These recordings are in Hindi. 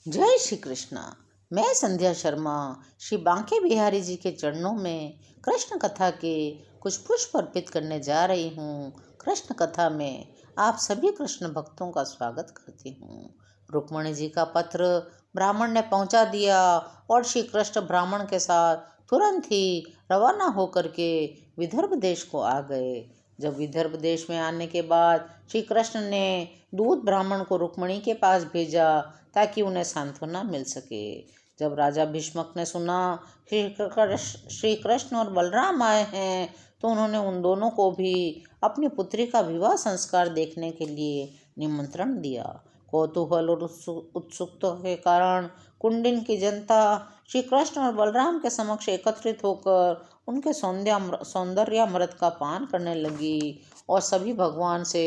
जय श्री कृष्णा। मैं संध्या शर्मा श्री बांके बिहारी जी के चरणों में कृष्ण कथा के कुछ पुष्प अर्पित करने जा रही हूँ। कृष्ण कथा में आप सभी कृष्ण भक्तों का स्वागत करती हूँ। रुक्मणी जी का पत्र ब्राह्मण ने पहुँचा दिया और श्री कृष्ण ब्राह्मण के साथ तुरंत ही रवाना होकर के विदर्भ देश को आ गए। जब विदर्भ देश में आने के बाद श्री कृष्ण ने दूत ब्राह्मण को रुक्मणी के पास भेजा ताकि उन्हें सांत्वना मिल सके। जब राजा भीष्मक ने सुना श्री कृष्ण और बलराम आए हैं तो उन्होंने उन दोनों को भी अपनी पुत्री का विवाह संस्कार देखने के लिए निमंत्रण दिया। कौतूहल और उत्सुकता के कारण कुंडिन की जनता श्री कृष्ण और बलराम के समक्ष एकत्रित होकर उनके सौंदर्यामृत का पान करने लगी और सभी भगवान से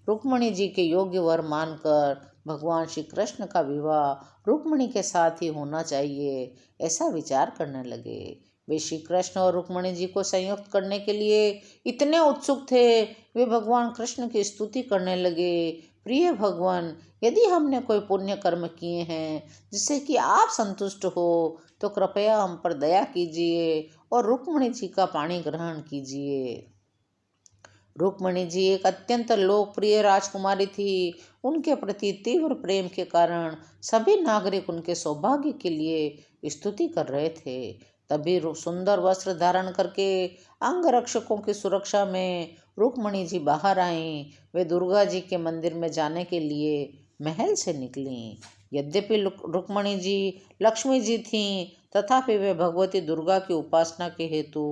रुक्मणी जी के योग्य वर मानकर भगवान श्री कृष्ण का विवाह रुक्मणी के साथ ही होना चाहिए ऐसा विचार करने लगे। वे श्री कृष्ण और रुक्मणी जी को संयुक्त करने के लिए इतने उत्सुक थे, वे भगवान कृष्ण की स्तुति करने लगे। प्रिय भगवान, यदि हमने कोई पुण्य कर्म किए हैं जिससे कि आप संतुष्ट हो तो कृपया हम पर दया कीजिए और रुक्मणी जी का पाणी ग्रहण कीजिए। रुक्मणी जी एक अत्यंत लोकप्रिय राजकुमारी थी। उनके प्रति तीव्र प्रेम के कारण सभी नागरिक उनके सौभाग्य के लिए स्तुति कर रहे थे। तभी सुंदर वस्त्र धारण करके अंगरक्षकों की सुरक्षा में रुक्मणी जी बाहर आईं। वे दुर्गा जी के मंदिर में जाने के लिए महल से निकलीं। यद्यपि रुक्मणी जी लक्ष्मी जी थीं, तथापि वे भगवती दुर्गा की उपासना के हेतु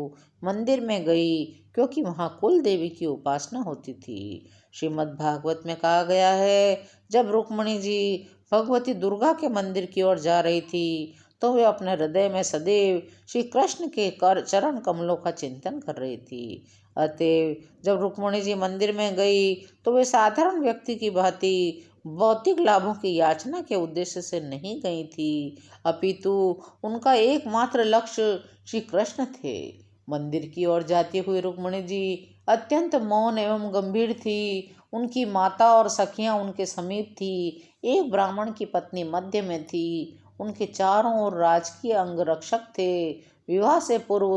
मंदिर में गई, क्योंकि वहाँ कुल देवी की उपासना होती थी। श्रीमद् भागवत में कहा गया है, जब रुक्मणी जी भगवती दुर्गा के मंदिर की ओर जा रही थी तो वे अपने हृदय में सदैव श्री कृष्ण के चरण कमलों का चिंतन कर रही थी। अतएव जब रुक्मणी जी मंदिर में गई तो वे साधारण व्यक्ति की भांति भौतिक लाभों की याचना के उद्देश्य से नहीं गई थी, अपितु उनका एकमात्र लक्ष्य श्री कृष्ण थे। मंदिर की ओर जाती हुई रुक्मणी जी अत्यंत मौन एवं गंभीर थी। उनकी माता और सखियां उनके समीप थी। एक ब्राह्मण की पत्नी मध्य में थी। उनके चारों ओर राजकीय अंगरक्षक थे। विवाह से पूर्व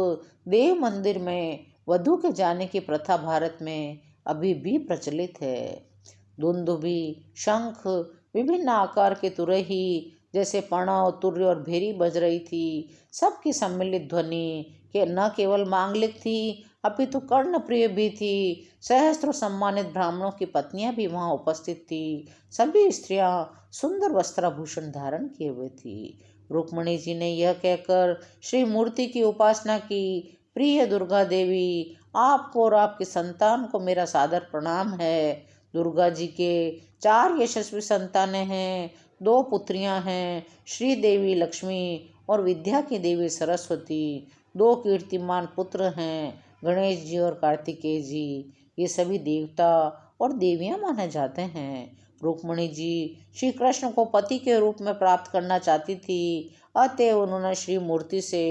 देव मंदिर में वधू के जाने की प्रथा भारत में अभी भी प्रचलित है। दुंदुभी, शंख, विभिन्न आकार के तुरही जैसे प्रणव, तुर्य और भेरी बज रही थी। सबकी सम्मिलित ध्वनि के न केवल मांगलिक थी अपितु कर्णप्रिय भी थी। सहस्त्रों सम्मानित ब्राह्मणों की पत्नियां भी वहां उपस्थित थी। सभी स्त्रियां सुंदर वस्त्राभूषण धारण किए हुए थी। रुक्मणी जी ने यह कहकर श्री मूर्ति की उपासना की, प्रिय दुर्गा देवी, आपको और आपकी संतान को मेरा सादर प्रणाम है। दुर्गा जी के 4 यशस्वी संतानें हैं। 2 पुत्रियां हैं, श्री देवी लक्ष्मी और विद्या की देवी सरस्वती। 2 कीर्तिमान पुत्र हैं, गणेश जी और कार्तिकेय जी। ये सभी देवता और देवियां माने जाते हैं। रुक्मणी जी श्री कृष्ण को पति के रूप में प्राप्त करना चाहती थी, अतएव उन्होंने श्री मूर्ति से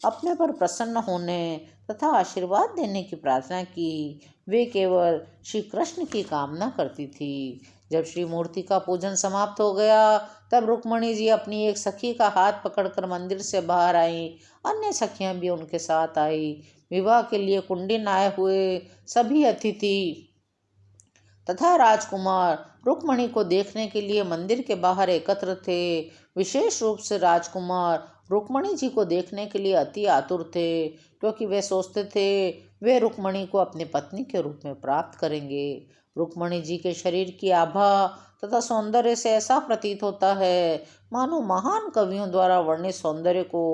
अपने पर प्रसन्न होने तथा आशीर्वाद देने की प्रार्थना की। वे केवल श्री कृष्ण की कामना करती थी। जब श्री मूर्ति का पूजन समाप्त हो गया तब रुक्मणी जी अपनी एक सखी का हाथ पकड़कर मंदिर से बाहर आई। अन्य सखियां भी उनके साथ आई। विवाह के लिए कुंडिन आए हुए सभी अतिथि तथा राजकुमार रुक्मणी को देखने के लिए मंदिर के बाहर एकत्र थे। विशेष रूप से राजकुमार रुक्मणी जी को देखने के लिए अति आतुर थे, क्योंकि वे सोचते थे वे रुक्मणी को अपनी पत्नी के रूप में प्राप्त करेंगे। रुक्मणी जी के शरीर की आभा तथा सौंदर्य से ऐसा प्रतीत होता है मानो महान कवियों द्वारा वर्णित सौंदर्य को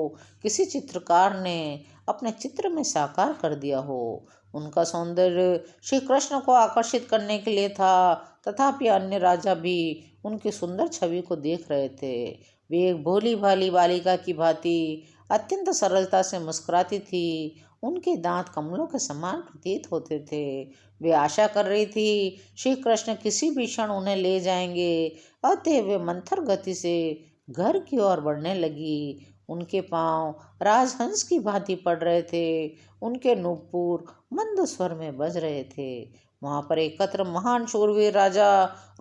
किसी चित्रकार ने अपने चित्र में साकार कर दिया हो। उनका सौंदर्य श्री कृष्ण को आकर्षित करने के लिए था, तथापि अन्य राजा भी उनकी सुंदर छवि को देख रहे थे। वे एक भोली भाली बालिका की भांति अत्यंत सरलता से मुस्कुराती थी। उनके दांत कमलों के समान प्रतीत होते थे। वे आशा कर रही थी श्री कृष्ण किसी भी क्षण उन्हें ले जाएंगे, अतः वे मंथर गति से घर की ओर बढ़ने लगी। उनके पांव राजहंस की भांति पड़ रहे थे। उनके नुपुर मंद स्वर में बज रहे थे। वहां पर एकत्र महान शूरवीर राजा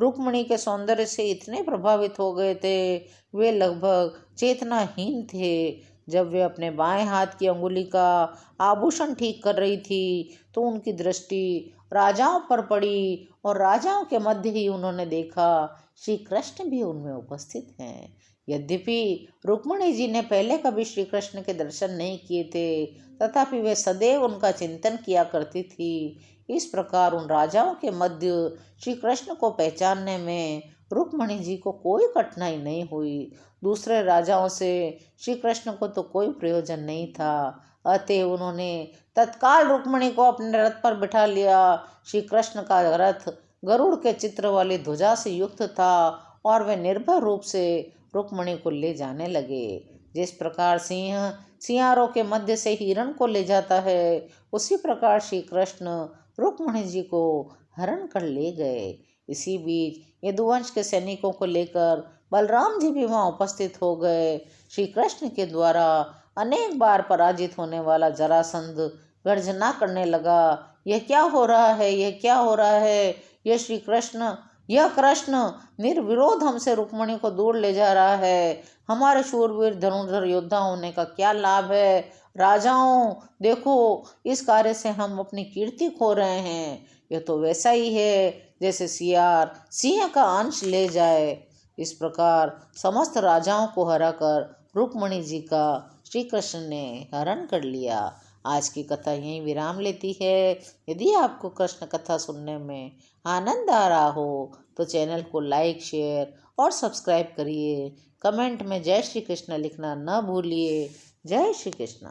रुक्मिणी के सौंदर्य से इतने प्रभावित हो गए थे, वे लगभग चेतनाहीन थे। जब वे अपने बाएं हाथ की अंगुली का आभूषण ठीक कर रही थी तो उनकी दृष्टि राजाओं पर पड़ी और राजाओं के मध्य ही उन्होंने देखा श्री कृष्ण भी उनमें उपस्थित हैं। यद्यपि रुक्मिणी जी ने पहले कभी श्री कृष्ण के दर्शन नहीं किए थे, तथापि वे सदैव उनका चिंतन किया करती थी। इस प्रकार उन राजाओं के मध्य श्री कृष्ण को पहचानने में रुक्मिणी जी को कोई कठिनाई नहीं हुई। दूसरे राजाओं से श्री कृष्ण को तो कोई प्रयोजन नहीं था, अतः उन्होंने तत्काल रुक्मिणी को अपने रथ पर बिठा लिया। श्री कृष्ण का रथ गरुड़ के चित्र वाली ध्वजा से युक्त था और वे निर्भय रूप से रुक्मिणी को ले जाने लगे। जिस प्रकार सिंह सियारों के मध्य से हिरण को ले जाता है, उसी प्रकार श्री कृष्ण रुक्मिणी जी को हरण कर ले गए। इसी बीच यदुवंश के सैनिकों को लेकर बलराम जी भी वहां उपस्थित हो गए। श्री कृष्ण के द्वारा अनेक बार पराजित होने वाला जरासंध गर्जना करने लगा, यह क्या हो रहा है, यह क्या हो रहा है। यह कृष्ण निर्विरोध हमसे रुक्मिणी को दूर ले जा रहा है। हमारे शूरवीर धनुर्धर योद्धा होने का क्या लाभ है। राजाओं, देखो, इस कार्य से हम अपनी कीर्ति खो रहे हैं। यह तो वैसा ही है जैसे सियार सिंह का अंश ले जाए। इस प्रकार समस्त राजाओं को हराकर रुक्मिणी जी का श्री कृष्ण ने हरण कर लिया। आज की कथा यहीं विराम लेती है। यदि आपको कृष्ण कथा सुनने में आनंद आ रहा हो तो चैनल को लाइक, शेयर और सब्सक्राइब करिए। कमेंट में जय श्री कृष्ण लिखना न भूलिए। जय श्री कृष्ण।